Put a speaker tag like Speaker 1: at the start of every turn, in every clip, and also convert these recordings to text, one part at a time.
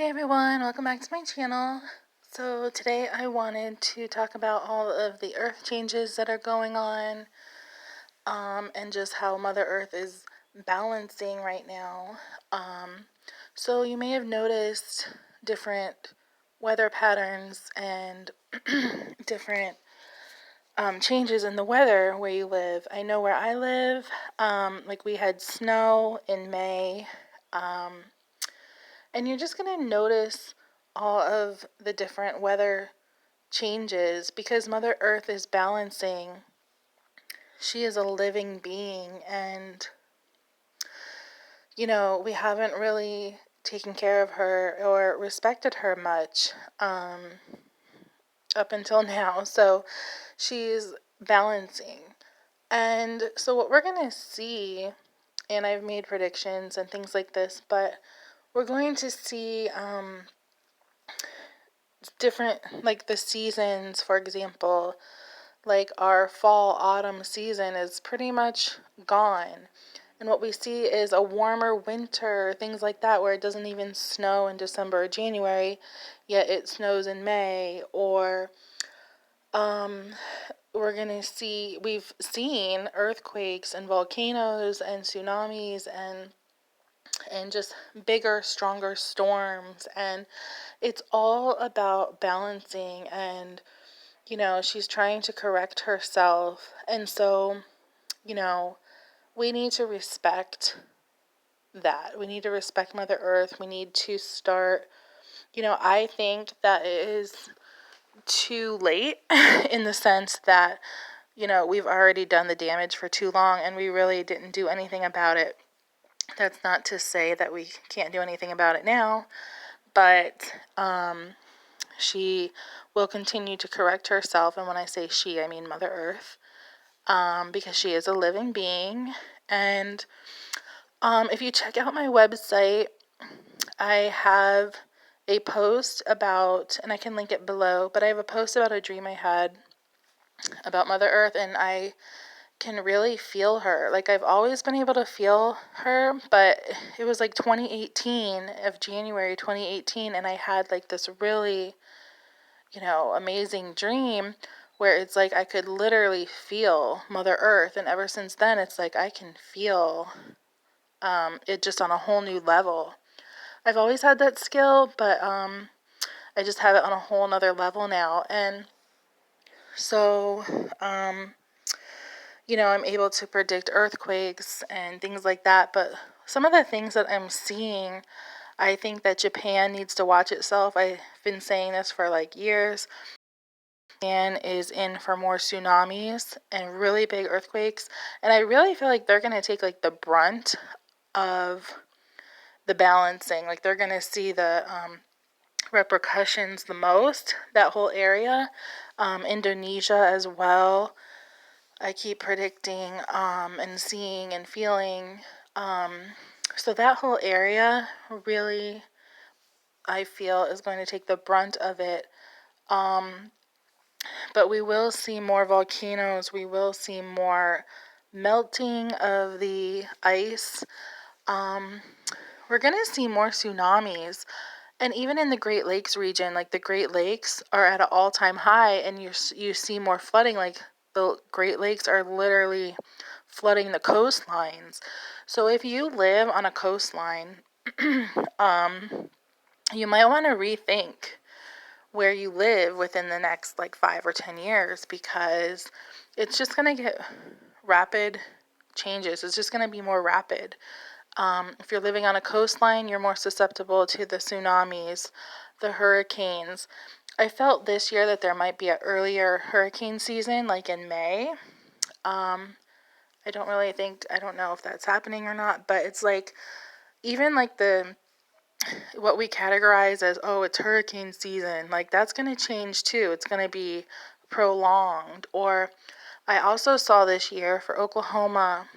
Speaker 1: Hey everyone, welcome back to my channel. So today I wanted to talk about all of the earth changes that are going on and just how Mother Earth is balancing right now. So you may have noticed different weather patterns and different changes in the weather where you live. I know where I live, like we had snow in May. And you're just going to notice all of the different weather changes because Mother Earth is balancing. She is a living being, and we haven't really taken care of her or respected her much up until now. So she's balancing. And so what we're going to see, and I've made predictions and things like this, but we're going to see different, like the seasons, for example, like our fall autumn season is pretty much gone. And what we see is a warmer winter, things like that, where it doesn't even snow in December or January, yet it snows in May. Or we've seen earthquakes and volcanoes and tsunamis and just bigger, stronger storms. And it's all about balancing, and she's trying to correct herself. And so, we need to respect that. We need to respect Mother Earth. We need to start, I think that it is too late in the sense that, we've already done the damage for too long and we really didn't do anything about it. That's not to say that we can't do anything about it now, but she will continue to correct herself. And when I say she, I mean Mother Earth, because she is a living being. And if you check out my website, I have a post about, and I can link it below, but I have a post about a dream I had about Mother Earth, and I can really feel her. Like, I've always been able to feel her, but it was like 2018, of January 2018, and I had like this really, amazing dream where it's like I could literally feel Mother Earth. And ever since then, it's like I can feel it just on a whole new level. I've always had that skill, but I just have it on a whole nother level now. And so, I'm able to predict earthquakes and things like that. But some of the things that I'm seeing, I think that Japan needs to watch itself. I've been saying this for like years. Japan is in for more tsunamis and really big earthquakes. And I really feel like they're going to take like the brunt of the balancing. Like they're going to see the repercussions the most, that whole area. Indonesia as well. I keep predicting and seeing and feeling. So that whole area really, I feel, is going to take the brunt of it. But we will see more volcanoes. We will see more melting of the ice. We're going to see more tsunamis. And even in the Great Lakes region, like the Great Lakes are at an all-time high, and you see more flooding. Like the Great Lakes are literally flooding the coastlines. So if you live on a coastline, you might want to rethink where you live within the next like 5 or 10 years, because it's just going to get rapid changes. It's just going to be more rapid. If you're living on a coastline, you're more susceptible to the tsunamis, the hurricanes. I felt this year that there might be an earlier hurricane season, like in May. I don't know if that's happening or not, but it's like, even like what we categorize as, oh, it's hurricane season, like that's going to change too. It's going to be prolonged. Or I also saw this year for Oklahoma,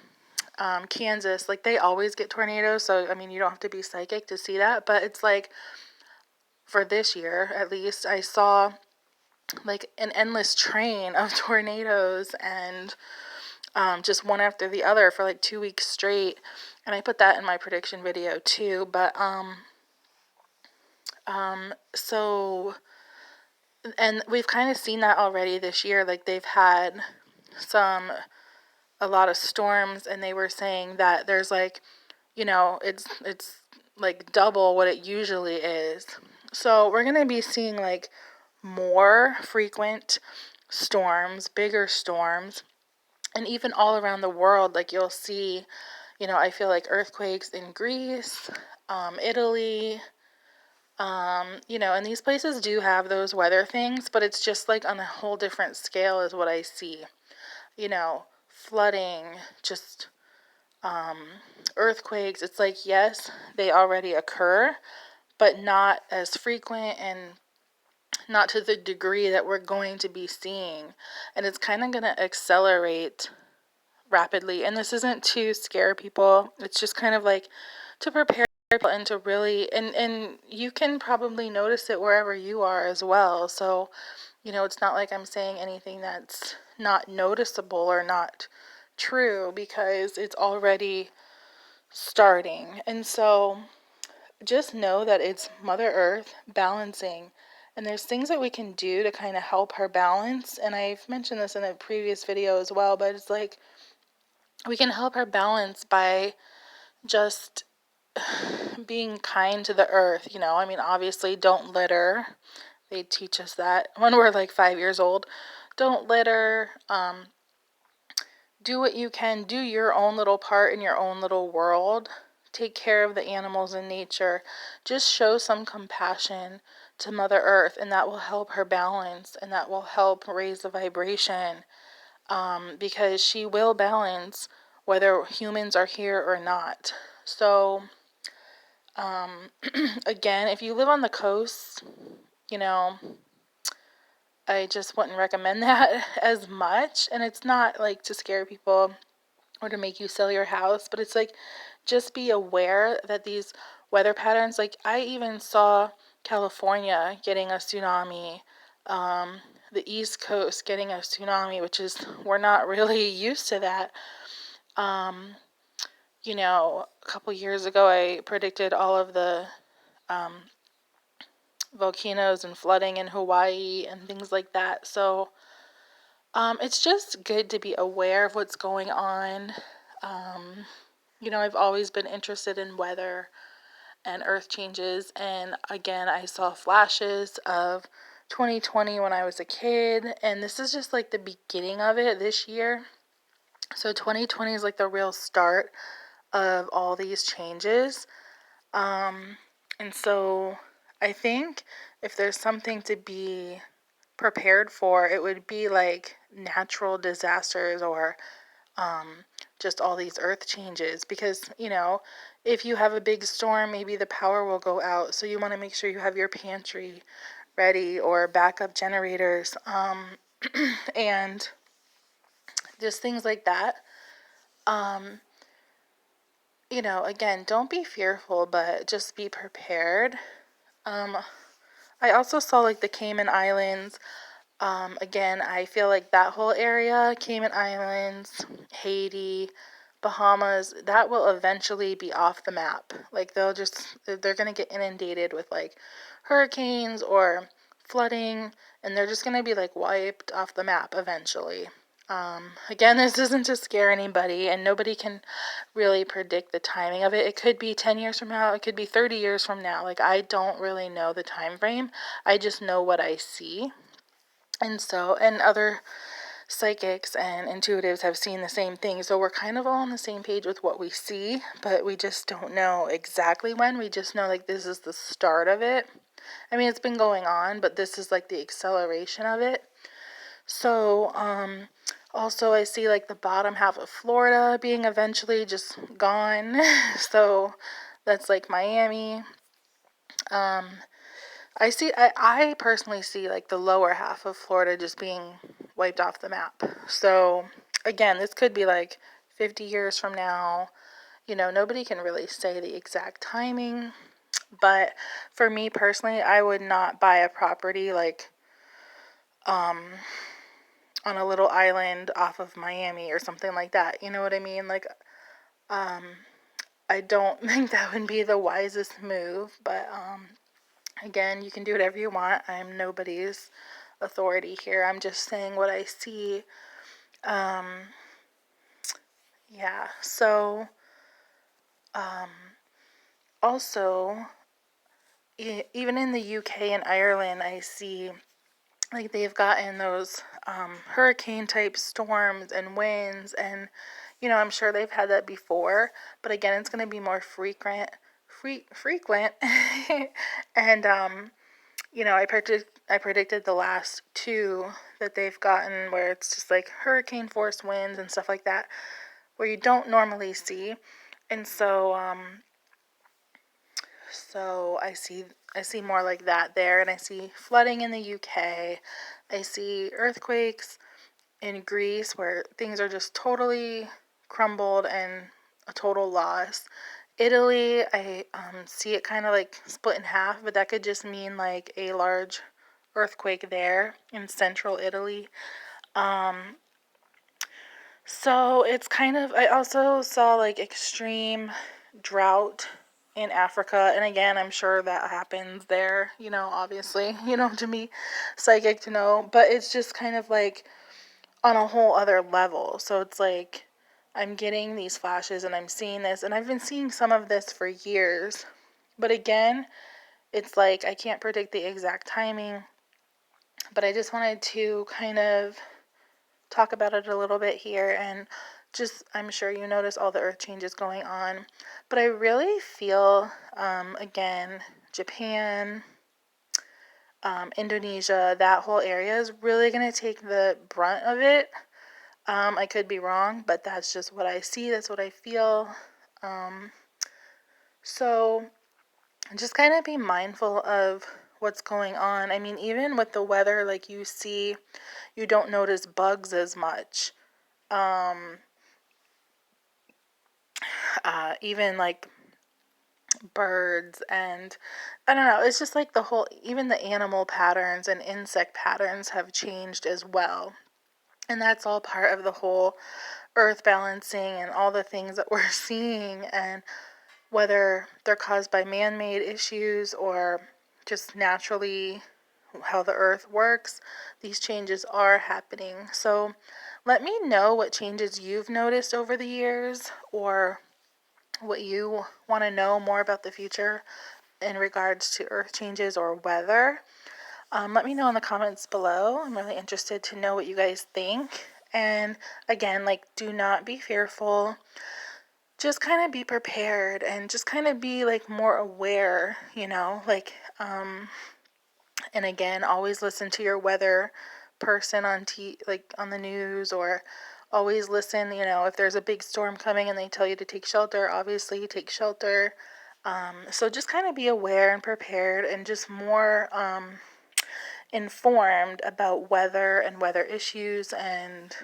Speaker 1: Kansas, like they always get tornadoes. So, I mean, you don't have to be psychic to see that, but it's like for this year, at least, I saw like an endless train of tornadoes, and just one after the other for like 2 weeks straight. And I put that in my prediction video too. But So, and we've kind of seen that already this year. Like they've had a lot of storms, and they were saying that there's like, it's like double what it usually is. So we're going to be seeing like more frequent storms, bigger storms, and even all around the world. Like you'll see, I feel like earthquakes in Greece, Italy, and these places do have those weather things, but it's just like on a whole different scale is what I see. Flooding, just earthquakes. It's like, yes, they already occur, but not as frequent and not to the degree that we're going to be seeing. And it's kind of going to accelerate rapidly. And this isn't to scare people, it's just kind of like to prepare people and to really, and you can probably notice it wherever you are as well. So, it's not like I'm saying anything that's not noticeable or not true, because it's already starting. And so just know that it's Mother Earth balancing, and there's things that we can do to kind of help her balance. And I've mentioned this in a previous video as well, but it's like we can help her balance by just being kind to the earth. Obviously don't litter. They teach us that when we're like 5 years old. Don't litter. Do what you can. Do your own little part in your own little world. Take care of the animals in nature. Just show some compassion to Mother Earth, and that will help her balance, and that will help raise the vibration, because she will balance whether humans are here or not. So, again, if you live on the coast, I just wouldn't recommend that as much. And it's not like to scare people or to make you sell your house, but it's like just be aware that these weather patterns, like I even saw California getting a tsunami, the East Coast getting a tsunami, which is, we're not really used to that. A couple years ago, I predicted all of the volcanoes and flooding in Hawaii and things like that. So it's just good to be aware of what's going on. I've always been interested in weather and earth changes, and again, I saw flashes of 2020 when I was a kid, and this is just like the beginning of it this year. So 2020 is like the real start of all these changes. And so I think if there's something to be prepared for, it would be like natural disasters or just all these earth changes, because if you have a big storm, maybe the power will go out, so you want to make sure you have your pantry ready or backup generators, and just things like that. Again, don't be fearful, but just be prepared. I also saw like the Cayman Islands. Again, I feel like that whole area, Cayman Islands, Haiti, Bahamas, that will eventually be off the map. Like they're going to get inundated with like hurricanes or flooding, and they're just going to be like wiped off the map eventually. Again, this isn't to scare anybody, and nobody can really predict the timing of it. It could be 10 years from now, it could be 30 years from now. Like I don't really know the time frame. I just know what I see. And other psychics and intuitives have seen the same thing. So we're kind of all on the same page with what we see, but we just don't know exactly when. We just know like this is the start of it. It's been going on, but this is like the acceleration of it. So, also I see like the bottom half of Florida being eventually just gone. So that's like Miami. I personally see like the lower half of Florida just being wiped off the map. So again, this could be like 50 years from now. Nobody can really say the exact timing. But for me personally, I would not buy a property like on a little island off of Miami or something like that. You know what I mean? Like I don't think that would be the wisest move, but Again, you can do whatever you want. I'm nobody's authority here. I'm just saying what I see. Yeah, so also, even in the UK and Ireland, I see like they've gotten those hurricane type storms and winds, and I'm sure they've had that before, but again, it's going to be more frequent. And I predicted the last two that they've gotten where it's just like hurricane force winds and stuff like that, where you don't normally see. And so I see more like that there, and I see flooding in the UK. I see earthquakes in Greece where things are just totally crumbled and a total loss. Italy, I see it kind of like split in half, but that could just mean like a large earthquake there in central Italy. So it's kind of, I also saw like extreme drought in Africa. And again, I'm sure that happens there, obviously, to me, psychic to know. But it's just kind of like on a whole other level. So it's like I'm getting these flashes and I'm seeing this. And I've been seeing some of this for years. But again, it's like I can't predict the exact timing. But I just wanted to kind of talk about it a little bit here, and just I'm sure you notice all the earth changes going on, but I really feel again, Japan, Indonesia, that whole area is really going to take the brunt of it. I could be wrong, but that's just what I see, that's what I feel. So just kind of be mindful of what's going on. I mean, even with the weather, like you don't notice bugs as much. Even like birds, and I don't know, it's just like even the animal patterns and insect patterns have changed as well. And that's all part of the whole earth balancing and all the things that we're seeing, and whether they're caused by man-made issues or just naturally how the earth works, these changes are happening. So let me know what changes you've noticed over the years, or what you want to know more about the future in regards to earth changes or weather. Let me know in the comments below. I'm really interested to know what you guys think. And again, like, do not be fearful. Just kind of be prepared and just kind of be like more aware, and again, always listen to your weather person on the news, or always listen, if there's a big storm coming and they tell you to take shelter, obviously take shelter. So just kind of be aware and prepared, and just more informed about weather and weather issues, and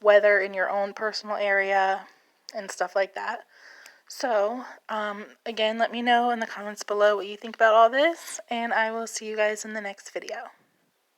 Speaker 1: weather in your own personal area and stuff like that. So, again, let me know in the comments below what you think about all this, and I will see you guys in the next video.